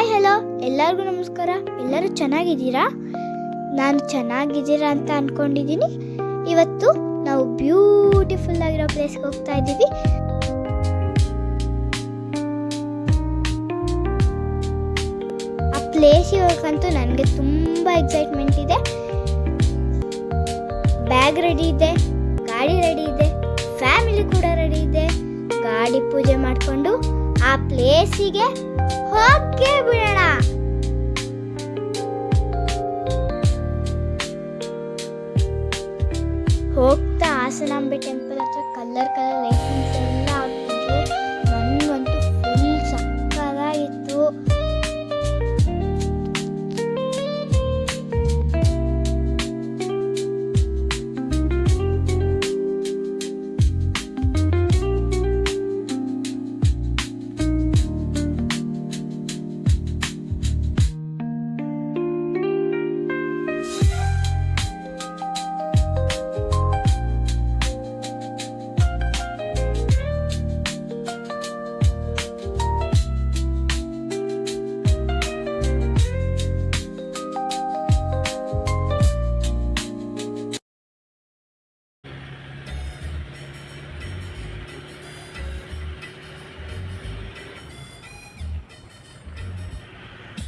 Hi hello ಎಲ್ಲರಿಗೂ ನಮಸ್ಕಾರ. ಎಲ್ಲರೂ ಚೆನ್ನಾಗಿದ್ದೀರಾ? ನಾನು ಚೆನ್ನಾಗಿದ್ದೀರಾ ಅಂತ ಅಂದ್ಕೊಂಡಿದ್ದೀನಿ. ಇವತ್ತು ನಾವು ಬ್ಯೂಟಿಫುಲ್ ಆಗಿರೋ ಪ್ಲೇಸ್ಗೆ ಹೋಗ್ತಾ ಇದ್ದೀವಿ. ಆ ಪ್ಲೇಸ್ ಹೋಗಕ್ಕಂತೂ ನನಗೆ ತುಂಬ ಎಕ್ಸೈಟ್ಮೆಂಟ್ ಇದೆ. ಬ್ಯಾಗ್ ರೆಡಿ ಇದೆ, ಗಾಡಿ ರೆಡಿ ಇದೆ, ಫ್ಯಾಮಿಲಿ ಕೂಡ ರೆಡಿ ಇದೆ. ಗಾಡಿ ಪೂಜೆ ಮಾಡಿಕೊಂಡು ಆ ಪ್ಲೇಸಿಗೆ ಹೋಗೇ ಬಿಡೋಣ. ಹೋಗ್ತಾ ಹಾಸನಾಂಬೆ ಟೆಂಪಲ್ ಹತ್ರ ಕಲರ್ ಲೈಟಿಂಗ್ಸ್ ಎಲ್ಲ ಹಾಕ್ತಿದ್ರು. ನನಗಂತೂ ಫುಲ್ ಸಕ್ಕತ್ತಾಗಿತ್ತು.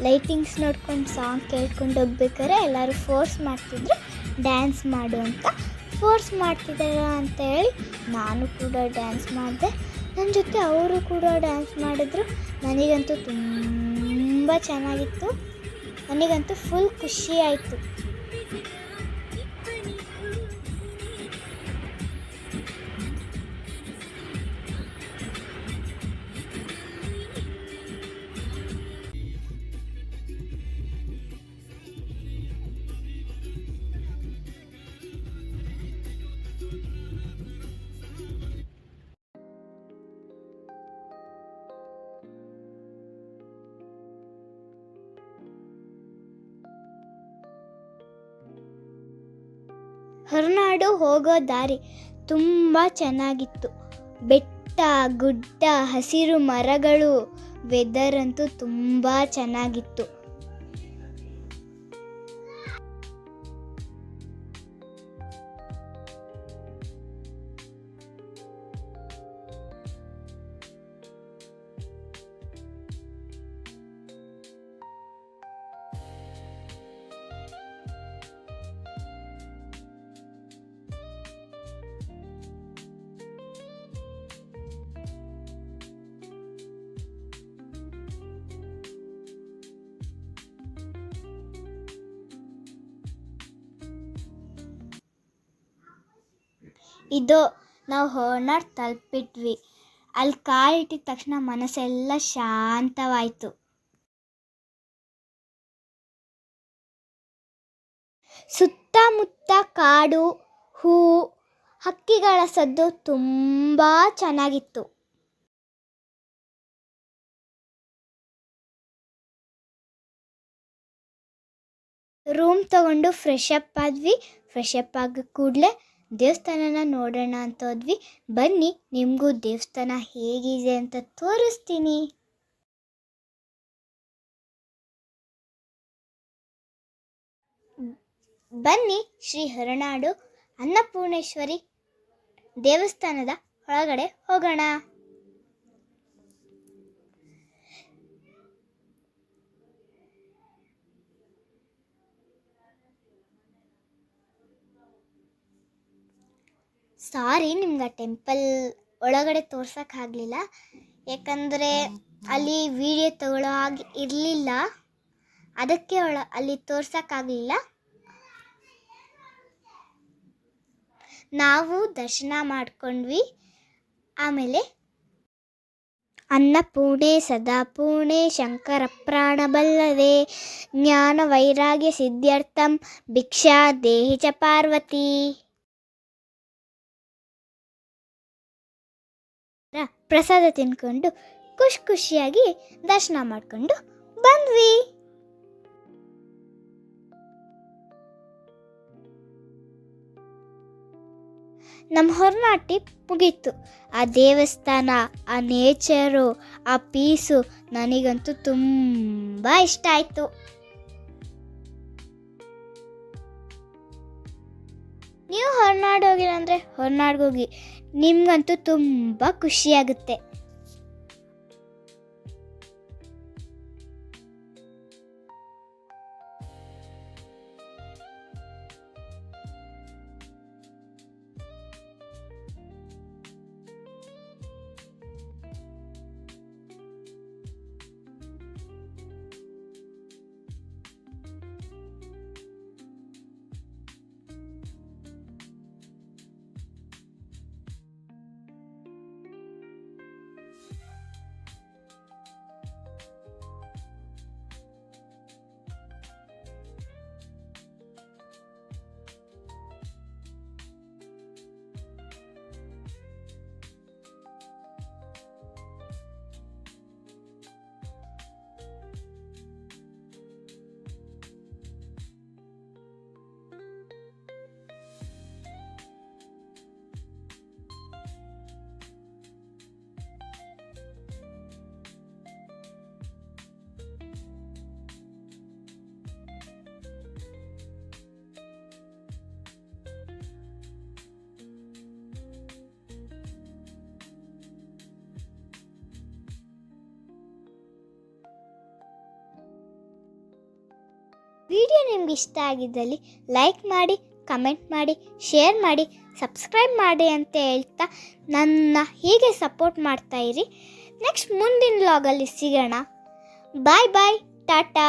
ಲೈಟಿಂಗ್ಸ್ ನೋಡ್ಕೊಂಡು ಸಾಂಗ್ ಕೇಳ್ಕೊಂಡು ಹೋಗ್ಬೇಕಾದ್ರೆ ಎಲ್ಲರೂ ಫೋರ್ಸ್ ಮಾಡ್ತಿದ್ರು, ಡ್ಯಾನ್ಸ್ ಮಾಡು ಅಂತ. ಫೋರ್ಸ್ ಮಾಡ್ತಿದ್ದಾರ ಅಂತ ಹೇಳಿ ನಾನು ಕೂಡ ಡ್ಯಾನ್ಸ್ ಮಾಡಿದೆ. ನನ್ನ ಜೊತೆ ಅವರು ಕೂಡ ಡ್ಯಾನ್ಸ್ ಮಾಡಿದ್ರು. ನನಗಂತೂ ತುಂಬ ಚೆನ್ನಾಗಿತ್ತು. ನನಗಂತೂ ಫುಲ್ ಖುಷಿ ಆಯಿತು. ಹೊರನಾಡು ಹೋಗೋ ದಾರಿ ತುಂಬ ಚೆನ್ನಾಗಿತ್ತು. ಬೆಟ್ಟ ಗುಡ್ಡ, ಹಸಿರು ಮರಗಳು, ವೆದರ್ ಅಂತೂ ತುಂಬ ಚೆನ್ನಾಗಿತ್ತು. ಇದು ನಾವು ಹೊರನಾಡು ತಲುಪಿಟ್ವಿ. ಅಲ್ಲಿ ಕಾಲಿಟ್ಟಿದ ತಕ್ಷಣ ಮನಸ್ಸೆಲ್ಲ ಶಾಂತವಾಯಿತು. ಸುತ್ತಮುತ್ತ ಕಾಡು, ಹೂವು, ಹಕ್ಕಿಗಳ ಸದ್ದು ತುಂಬ ಚೆನ್ನಾಗಿತ್ತು. ರೂಮ್ ತಗೊಂಡು ಫ್ರೆಶ್ ಅಪ್ ಆದ್ವಿ. ಫ್ರೆಶ್ ಅಪ್ ಆಗ ಕೂಡಲೇ ದೇವಸ್ಥಾನನ ನೋಡೋಣ ಅಂತ ಹೋದ್ವಿ. ಬನ್ನಿ, ನಿಮಗೂ ದೇವಸ್ಥಾನ ಹೇಗಿದೆ ಅಂತ ತೋರಿಸ್ತೀನಿ. ಬನ್ನಿ, ಶ್ರೀ ಹೊರನಾಡು ಅನ್ನಪೂರ್ಣೇಶ್ವರಿ ದೇವಸ್ಥಾನದ ಒಳಗಡೆ ಹೋಗೋಣ. ಸಾರಿ, ನಿಮ್ಗೆ ಟೆಂಪಲ್ ಒಳಗಡೆ ತೋರ್ಸೋಕ್ಕಾಗಲಿಲ್ಲ. ಯಾಕಂದರೆ ಅಲ್ಲಿ ವಿಡಿಯೋ ತಗೊಳ್ಳೋ ಹಾಗೆ ಇರಲಿಲ್ಲ. ಅದಕ್ಕೆ ಅಲ್ಲಿ ತೋರ್ಸೋಕ್ಕಾಗಲಿಲ್ಲ. ನಾವು ದರ್ಶನ ಮಾಡ್ಕೊಂಡ್ವಿ. ಆಮೇಲೆ ಅನ್ನಪೂರ್ಣೆ ಸದಾಪೂರ್ಣೆ ಶಂಕರ ಪ್ರಾಣ ಬಲ್ಲದೆ ಜ್ಞಾನ ವೈರಾಗ್ಯ ಸಿದ್ಧಾರ್ಥಂ ಭಿಕ್ಷಾ ದೇಹಿ ಚ ಪಾರ್ವತಿ. ಪ್ರಸಾದ ತಿನ್ಕೊಂಡು ಖುಷಿಯಾಗಿ ದರ್ಶನ ಮಾಡಿಕೊಂಡು ಬಂದ್ವಿ. ನಮ್ಮ ಹೊರನಾಟಿ ಮುಗೀತು. ಆ ದೇವಸ್ಥಾನ, ಆ ನೇಚರು, ಆ ಪೀಸು ನನಗಂತೂ ತುಂಬ ಇಷ್ಟ ಆಯಿತು. ನೀವು ಹೊರನಾಡು ಹೋಗಿಲ್ಲ ಅಂದರೆ ಹೊರನಾಡಿಗೆ ಹೋಗಿ, ನಿಮಗಂತೂ ತುಂಬ ಖುಷಿಯಾಗುತ್ತೆ. ವಿಡಿಯೋ ನಿಮ್ಗೆ ಇಷ್ಟ ಆಗಿದ್ದಲ್ಲಿ ಲೈಕ್ ಮಾಡಿ, ಕಮೆಂಟ್ ಮಾಡಿ, ಶೇರ್ ಮಾಡಿ, ಸಬ್ಸ್ಕ್ರೈಬ್ ಮಾಡಿ ಅಂತ ಹೇಳ್ತಾ ನನ್ನ ಹೀಗೆ ಸಪೋರ್ಟ್ ಮಾಡ್ತಾಯಿರಿ. ನೆಕ್ಸ್ಟ್ ಮುಂದಿನ ವ್ಲಾಗಲ್ಲಿ ಸಿಗೋಣ. ಬಾಯ್ ಬಾಯ್, ಟಾಟಾ.